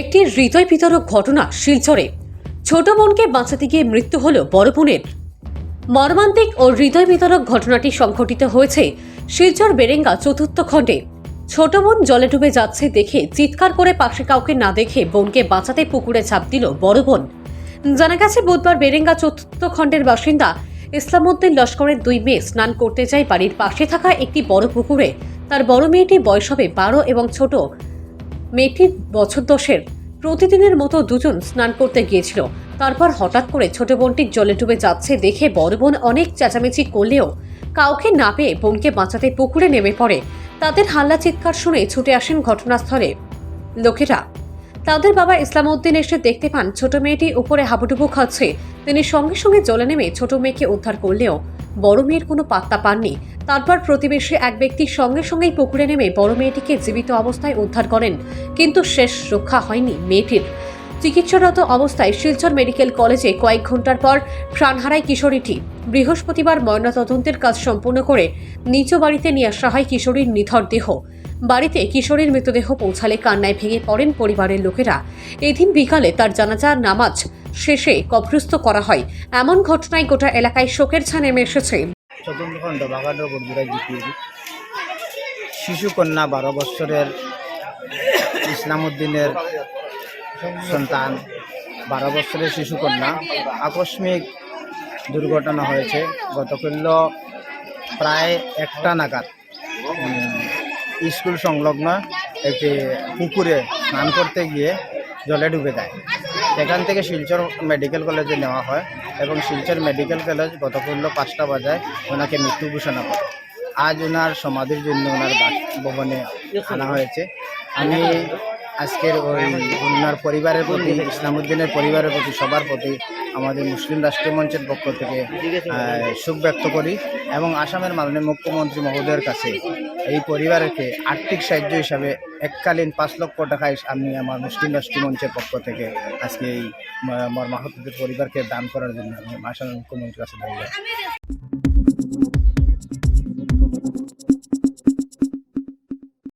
একটি হৃদয় বিতরক ঘটনা শিলচরে। ছোট বোনকে বাঁচাতে গিয়ে মৃত্যু হলো বড় বোনের। মর্মান্তিক ও হৃদয় বিতরক ঘটনাটি সংঘটিত হয়েছে শিলচর বেরেঙ্গা চতুর্থ খণ্ডে। ছোট বোন জলে ডুবে যাচ্ছে দেখে চিৎকার করে পাশে কাউকে না দেখে বোনকে বাঁচাতে পুকুরে ঝাঁপ দিল বড় বোন। জানা গেছে বুধবার বেরেঙ্গা চতুর্থ খণ্ডের বাসিন্দা ইসলামউদ্দিন লস্করের দুই মেয়ে স্নান করতে যায় বাড়ির পাশে থাকা একটি বড় পুকুরে। তার বড় মেয়েটি বয়স হবে 12 এবং ছোট মেয়েটির বছর 10-এর। প্রতিদিনের মতো দুজন স্নান করতে গিয়েছিল। তারপর হঠাৎ করে ছোট বোনটি জলে ডুবে যাচ্ছে দেখে বড় বোন অনেক চেঁচামেচি করলেও কাউকে না পেয়ে বোনকে বাঁচাতে পুকুরে নেমে পড়ে। তাদের হাল্লা চিৎকার শুনে ছুটে আসেন ঘটনাস্থলে লোকেরা। তাদের বাবা ইসলামউদ্দিন এসে দেখতে পান ছোট মেয়েটি উপরে হাবুডুবু খাচ্ছে। তিনি সঙ্গে সঙ্গে জলে নেমে ছোট মেয়েকে উদ্ধার করলেও বড় মেয়ের কোনো পাত্তা পাননি। তারপর প্রতিবেশী এক ব্যক্তি সঙ্গে সঙ্গেই পুকুরে নেমে বড় মেয়েটিকে জীবিত অবস্থায় উদ্ধার করেন, কিন্তু শেষ রক্ষা হয়নি মেয়েটির। চিকিৎসারত অবস্থায় শিলচর মেডিকেল কলেজে কয়েক ঘন্টার পর প্রাণ হারায় কিশোরীটি। বৃহস্পতিবার ময়নাতদন্তের কাজ সম্পূর্ণ করে নিজ বাড়িতে নিয়ে আসা হয় কিশোরীর নিথর দেহ। বাড়িতে কিশোরীর মৃতদেহ পৌঁছালে কান্নায় ভেঙে পড়েন পরিবারের লোকেরা। এদিন বিকালে তার জানাজা নামাজ শেষে কবরস্থ করা হয়। এমন ঘটনায় গোটা এলাকায় শোকের ছায়া নেমে এসেছে। চতুর্থ খণ্ড বাগানের বন্ধুরাই জিপিয়ে শিশু কন্যা 12 বছরের ইসলামউদ্দিনের সন্তান 12 বছরের শিশু কন্যা আকস্মিক দুর্ঘটনা হয়েছে। গতকাল প্রায় 1টা নাগাদ স্কুল সংলগ্ন একটি পুকুরে স্নান করতে গিয়ে জলে ডুবে যায়। সেখান থেকে শিলচর মেডিকেল কলেজে নেওয়া হয় এবং শিলচর মেডিকেল কলেজ গতকাল 5টা বাজায় ওনাকে মৃত্যু ঘোষণা করে। আজ ওনার সমাধির জন্য ওনার বাসভবনে আনা হয়েছে। আমি আজকের ওই ওনার পরিবারের প্রতি, ইসলামউদ্দিনের পরিবারের প্রতি, সবার প্রতি আমাদের মুসলিম রাষ্ট্রীয় মঞ্চের পক্ষ থেকে শোক ব্যক্ত করি এবং আসামের মাননীয় মুখ্যমন্ত্রী মহোদয়ের কাছে এই পরিবারকে আর্থিক সাহায্য হিসাবে এককালীন 5 লক্ষ টাকা আমি আমার মুসলিম রাষ্ট্রীয় মঞ্চের পক্ষ থেকে আজকে এই মর্মাহতদের পরিবারকে দান করার জন্য আমি আসামের মুখ্যমন্ত্রীর কাছে ধন্যবাদ।